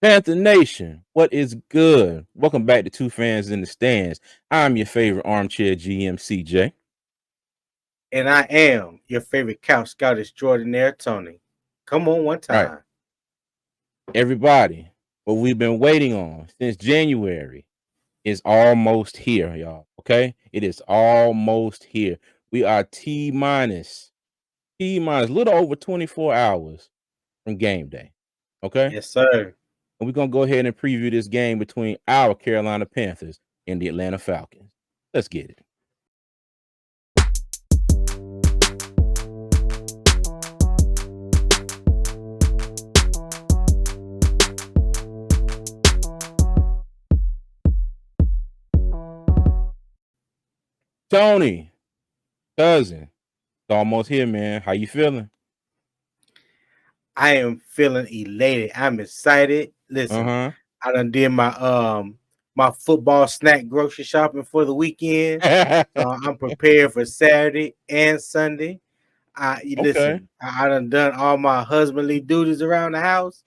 Panther Nation, what is good? Welcome back to Two Fans in the Stands. I'm your favorite armchair GM, CJ. And I am your favorite couch scout extraordinaire, Tony. Come on one Right, time. everybody, what we've been waiting on since January is almost here, y'all. Okay, it is almost here. We are T minus, a little over 24 hours from game day. Okay, Yes, sir. and we're gonna go ahead and preview this game between our Carolina Panthers and the Atlanta Falcons. Let's get it. Tony, cousin, it's almost here, man. How you feeling? I am feeling elated. I'm excited. Listen, Uh I done did my football snack grocery shopping for the weekend. huh. So I'm prepared for Saturday and Sunday. You Okay. listen, I done all my husbandly duties around the house.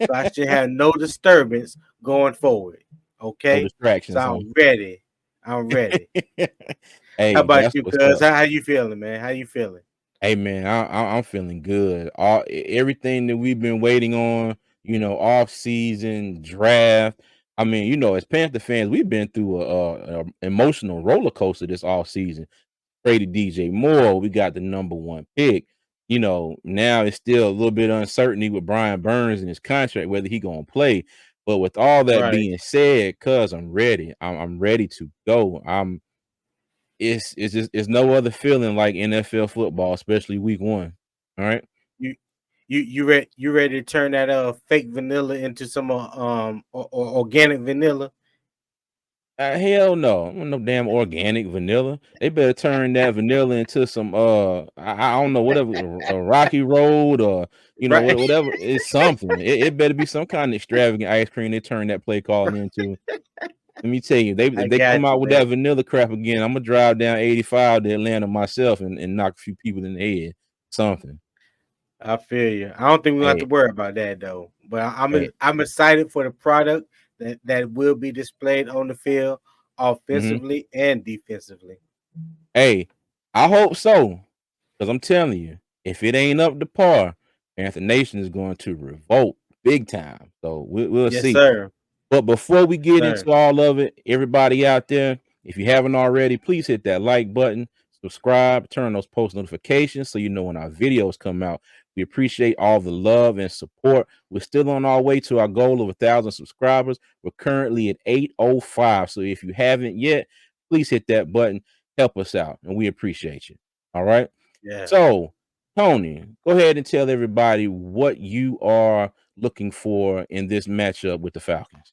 So I should have no disturbance going forward. No Okay? So distractions, huh? I'm ready. I'm ready. How Hey, about that's you, what's cuz? up. How you feeling, man? How you feeling? Hey, man, I'm feeling good. Everything that we've been waiting on, off season draft. I mean, as Panther fans, we've been through a emotional roller coaster this off season. Traded DJ Moore, we got the number one pick. Now it's still a little bit uncertainty with Brian Burns and his contract, whether he gonna play. But with all that Right. being said, cuz I'm ready. I'm ready to go. It's just it's no other feeling like NFL football, especially week one. All right. You you ready to turn that fake vanilla into some organic vanilla? Hell no. I don't want no damn organic vanilla. They better turn that vanilla into some I don't know, whatever, a rocky road, or Right. whatever. It's something. It better be some kind of extravagant ice cream they turn that play calling into. Let me tell you, I if they come got you, out with that man. vanilla crap again, I'm gonna drive down 85 to Atlanta myself and knock a few people in the head. Something. I feel you. I don't think we don't have to Hey, worry about that though. But hey. I'm excited for the product that will be displayed on the field, hmm offensively and defensively. Hey, I hope so. Because I'm telling you, if it ain't up to par, Panther Nation is going to revolt big time. So we'll Yes, see. sir. But before we get Sir. into all of it, everybody out there, if you haven't already, please hit that like button, subscribe, turn on those post notifications so you know when our videos come out. We appreciate all the love and support. We're still on our way to our goal of 1,000 subscribers. We're currently at 805. So if you haven't yet, please hit that button. Help us out, and we appreciate you. All right. Yeah. So, Tony, go ahead and tell everybody what you are looking for in this matchup with the Falcons.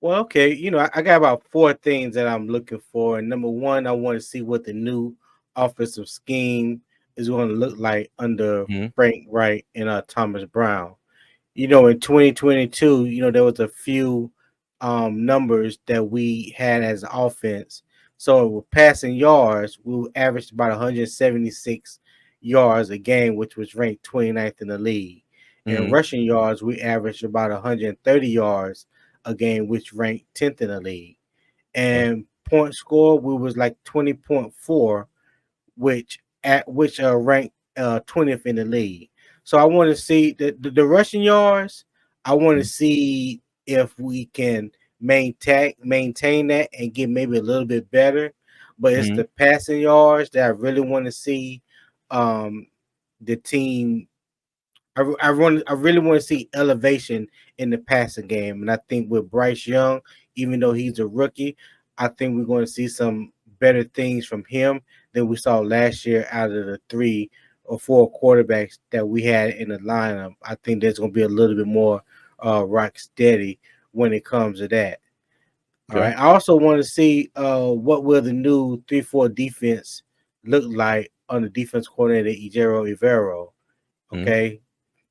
Well, okay. I got about four things that I'm looking for. And number one, I want to see what the new offensive scheme is going to look like under Mhm, Frank Wright and Thomas Brown. In 2022, there was a few numbers that we had as an offense. So with passing yards, we averaged about 176 yards a game, which was ranked 29th in the league. And mhm, rushing yards, we averaged about 130 yards a game, which ranked 10th in the league. okay, And point score, we was like 20.4, which ranked 20th in the league. So I want to see the rushing yards. I want to mhm, see if we can maintain that and get maybe a little bit better. But it's mhm, the passing yards that I really want to see um, the team. I really want to see elevation in the passing game, and I think with Bryce Young, even though he's a rookie, I think we're going to see some better things from him than we saw last year out of the three or four quarterbacks that we had in the lineup. I think there's going to be a little bit more rock steady when it comes to that. All okay, right. I also want to see what will the new 3-4 defense look like on the defense coordinator Ejiro Evero. mhm, Okay,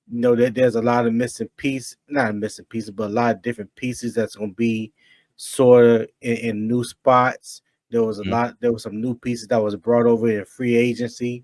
that there's a lot of missing piece, not missing pieces, but a lot of different pieces that's going to be sort of in new spots. mhm, There was some new pieces that was brought over in free agency,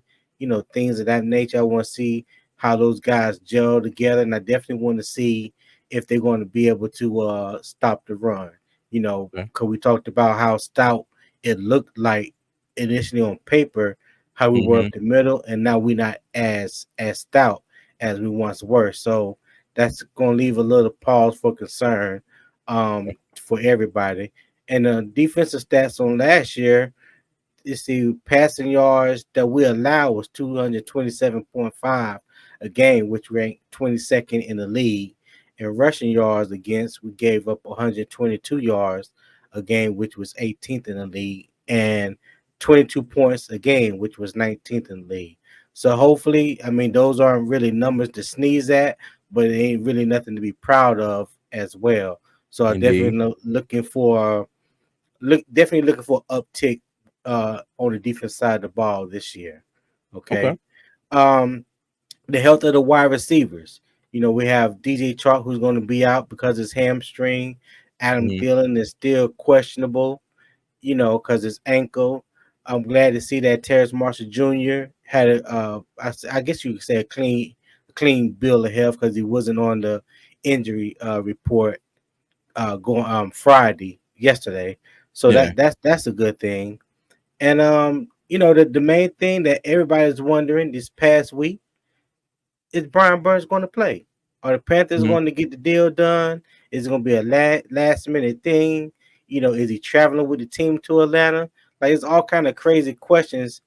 things of that nature. I want to see how those guys gel together, and I definitely want to see if they're going to be able to stop the run. You know, Okay. because we talked about how stout it looked like initially on paper, how we were Mhm. up the middle, and now we're not as stout as we once were. So that's going to leave a little pause for concern for everybody. And the defensive stats on last year, you see, passing yards that we allow was 227.5 a game, which ranked 22nd in the league. And rushing yards against, we gave up 122 yards a game, which was 18th in the league, and 22 points a game, which was 19th in the league. So hopefully, I mean, those aren't really numbers to sneeze at, but it ain't really nothing to be proud of as well. So I Indeed. definitely looking for definitely looking for uptick on the defense side of the ball this year. Okay. Okay. Um, the health of the wide receivers. You know, we have DJ Chark who's going to be out because his hamstring. Adam Mhm. Thielen is still questionable, you know, because his ankle. I'm glad to see that Terrace Marshall Jr. had I guess you could say a clean bill of health because he wasn't on the injury report going Friday yesterday. So Yeah. that's a good thing. And you know, the main thing that everybody's wondering this past week is Brian Burns going to play? Are the Panthers Mhm. going to get the deal done? Is it going to be a last minute thing? You know, is he traveling with the team to Atlanta? Like it's all kind of crazy questions.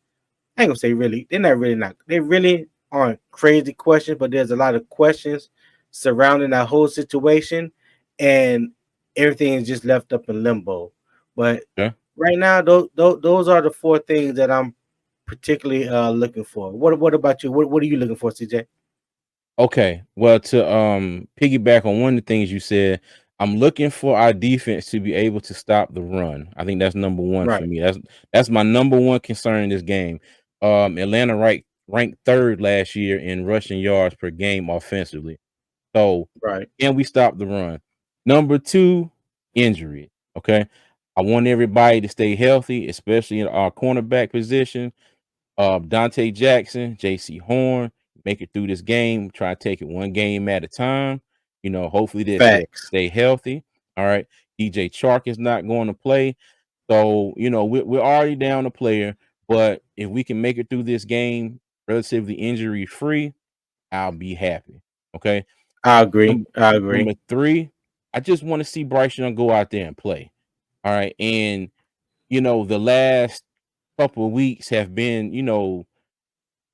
I ain't gonna say really. They're not really not. They really aren't crazy questions, but there's a lot of questions surrounding that whole situation, and everything is just left up in limbo. But Okay. right now, those are the four things that I'm particularly looking for. What about you? What are you looking for, CJ? Okay. Well, to piggyback on one of the things you said, I'm looking for our defense to be able to stop the run. I think that's number one for Right, me. That's my number one concern in this game. Atlanta ranked third last year in rushing yards per game offensively. So right, can we stop the run? Number two, injury. Okay. I want everybody to stay healthy, especially in our cornerback position. Dante Jackson, JC Horn, make it through this game. Try to take it one game at a time. You know, hopefully they facts. stay healthy. All right. DJ Chark is not going to play. So, you know, we're already down a player, but if we can make it through this game relatively injury free, I'll be happy. Okay. I agree. Number, I agree. number three, I just want to see Bryce Young go out there and play. All right. And, you know, the last couple of weeks have been, you know,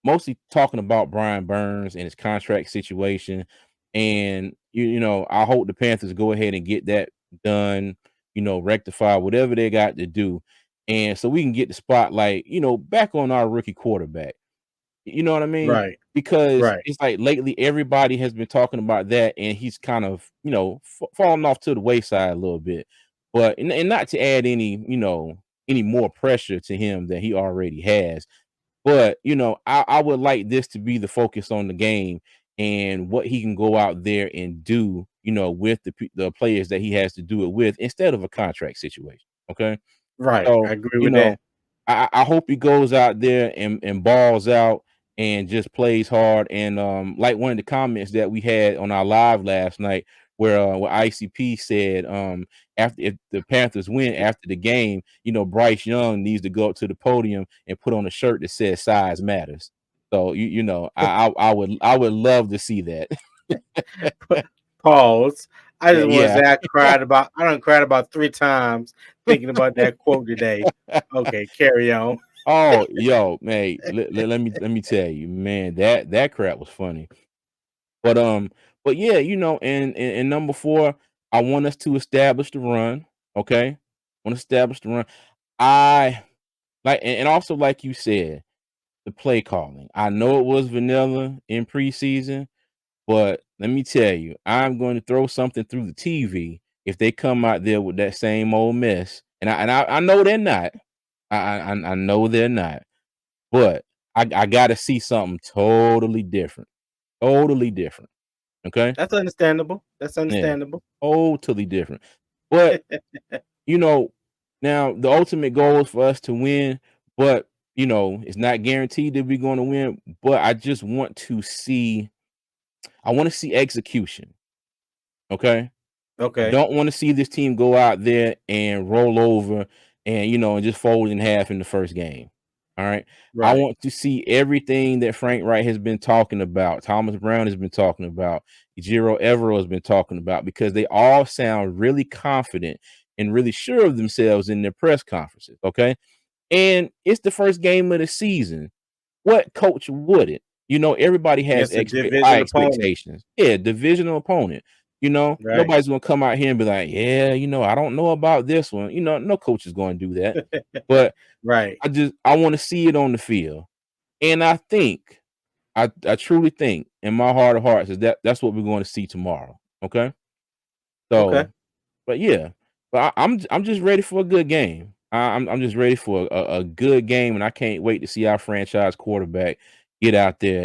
mostly talking about Brian Burns and his contract situation. And you know, I hope the Panthers go ahead and get that done, you know, rectify whatever they got to do. And so we can get the spotlight, you know, back on our rookie quarterback. You know what I mean? Right, Because right, it's like lately everybody has been talking about that, and he's kind of, you know, falling off to the wayside a little bit. But and not to add any, you know, any more pressure to him than he already has. But, you know, I would like this to be the focus on the game and what he can go out there and do, you know, with the players that he has to do it with instead of a contract situation. Okay. right. I So, agree you with know, that. I hope he goes out there and balls out and just plays hard. And like one of the comments that we had on our live last night, where ICP said, after if the Panthers win after the game, you know, Bryce Young needs to go up to the podium and put on a shirt that says size matters. So you know, I would love to see that. Pause. I Yeah, just want to yeah. say I done cried about three times thinking about that quote today. Okay, carry on. Oh, yo, man, let me tell you, man, that crap was funny. But but yeah, you know, and number four, I want us to establish the run. Okay, want to establish the run. I like, and also like you said, the play calling. I know it was vanilla in preseason, but let me tell you, I'm going to throw something through the TV if they come out there with that same old mess. And I know they're not. I know they're not. But I gotta see something totally different. Totally different. Okay? That's understandable. That's Yeah. understandable. Totally different. But, you know, now the ultimate goal is for us to win, but, you know, it's not guaranteed that we're gonna win, but I just want to see I wanna see execution. Okay. I Okay. don't want to see this team go out there and roll over and and just fold in half in the first game. All right. I Right. want to see everything that Frank Wright has been talking about, Thomas Brown has been talking about, Ejiro Evero has been talking about, because they all sound really confident and really sure of themselves in their press conferences. Okay. And it's the first game of the season. What coach wouldn't? Everybody has Against a high division opponent. expectations. Yeah, divisional opponent. Right. Nobody's gonna come out here and be like, yeah, I don't know about this one. No coach is going to do that. But Right. I want to see it on the field. And I truly think in my heart of hearts is that's what we're going to see tomorrow. Okay. Okay. So but yeah, but I'm just ready for a good game. I'm just ready for a good game, and I can't wait to see our franchise quarterback get out there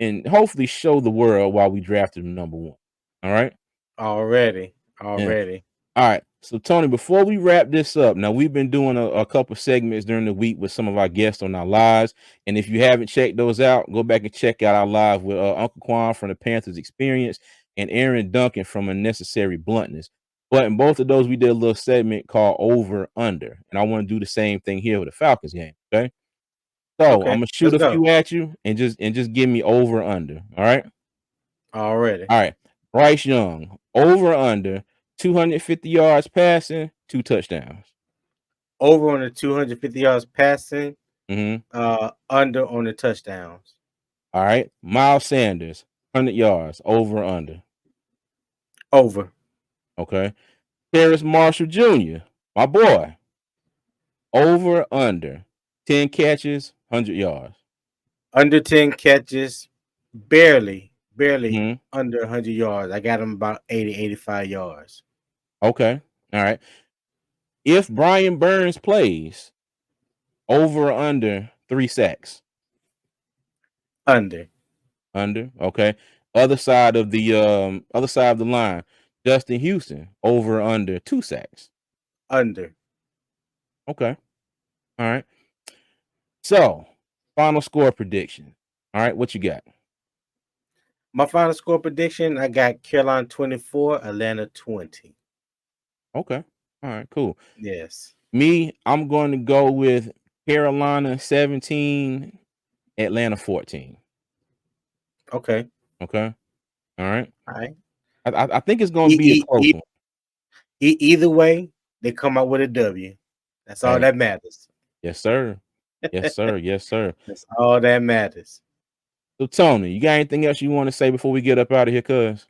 and hopefully show the world why we drafted him number one. All right. Already. Yeah. Already. All right. So Tony, before we wrap this up, now we've been doing a couple segments during the week with some of our guests on our lives, and if you haven't checked those out, go back and check out our live with Uncle Quan from the Panthers Experience and Aaron Duncan from Unnecessary Bluntness. But in both of those, we did a little segment called Over Under, and I want to do the same thing here with the Falcons game. Okay, so I'm Okay. gonna shoot Let's a go. few at you and just give me over under. All right. Already. All right. Bryce Young, over under 250 yards passing, 2 touchdowns. Over on the 250 yards passing, Mhm. under on the touchdowns. All right. Miles Sanders, 100 yards, over or under. Over. Okay. Terrace Marshall Jr., my boy, over or under. 10 catches, 100 yards. Under 10 catches, barely Mhm. under 100 yards. I got him about 80, 85 yards. Okay. All right. If Brian Burns plays, over or under 3 sacks. Under. Under. Okay. Other side of the line. Justin Houston, over or under 2 sacks. Under. Okay. All right. So, final score prediction. All right, what you got? My final score prediction, I got Carolina 24, Atlanta 20. Okay. All right, cool. Yes. Me, I'm going to go with Carolina 17, Atlanta 14. Okay. Okay. All right. All right. I think it's going to E- be a e- close e- one. Either way, they come out with a W. That's all Hey, that matters. yes, sir. Yes, sir. Yes, sir. That's all that matters. So, Tony, you got anything else you want to say before we get up out of here, cuz?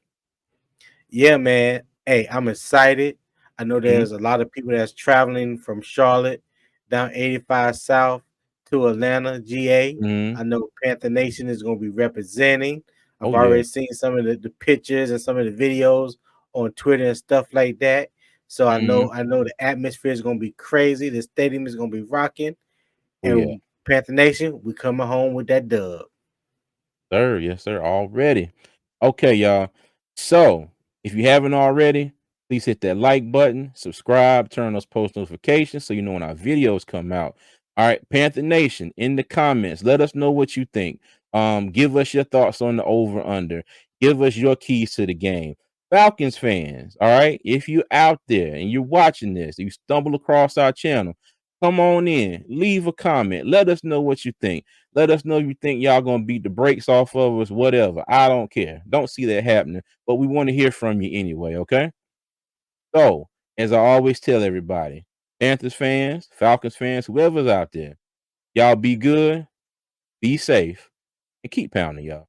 Yeah, man. Hey, I'm excited. I know Mm-hmm. there's a lot of people that's traveling from Charlotte down 85 South to Atlanta, GA. Mm-hmm. I know Panther Nation is going to be representing. I've Oh, yeah. already seen some of the pictures and some of the videos on Twitter and stuff like that. So I Mm-hmm. know the atmosphere is going to be crazy. The stadium is going to be rocking. Oh, yeah. And Panther Nation, we coming home with that dub. Sir. Yes, sir. Already. Okay, y'all. So, if you haven't already, please hit that like button, subscribe, turn on those post notifications so you know when our videos come out. All right, Panther Nation, in the comments, let us know what you think. Give us your thoughts on the over under. Give us your keys to the game. Falcons fans, all right, if you're out there and you're watching this, you stumble across our channel, come on in, leave a comment, let us know what you think. Let us know if you think y'all gonna beat the brakes off of us, whatever. I don't care. Don't see that happening, but we want to hear from you anyway, okay? So, as I always tell everybody, Panthers fans, Falcons fans, whoever's out there, y'all be good, be safe, and keep pounding, y'all.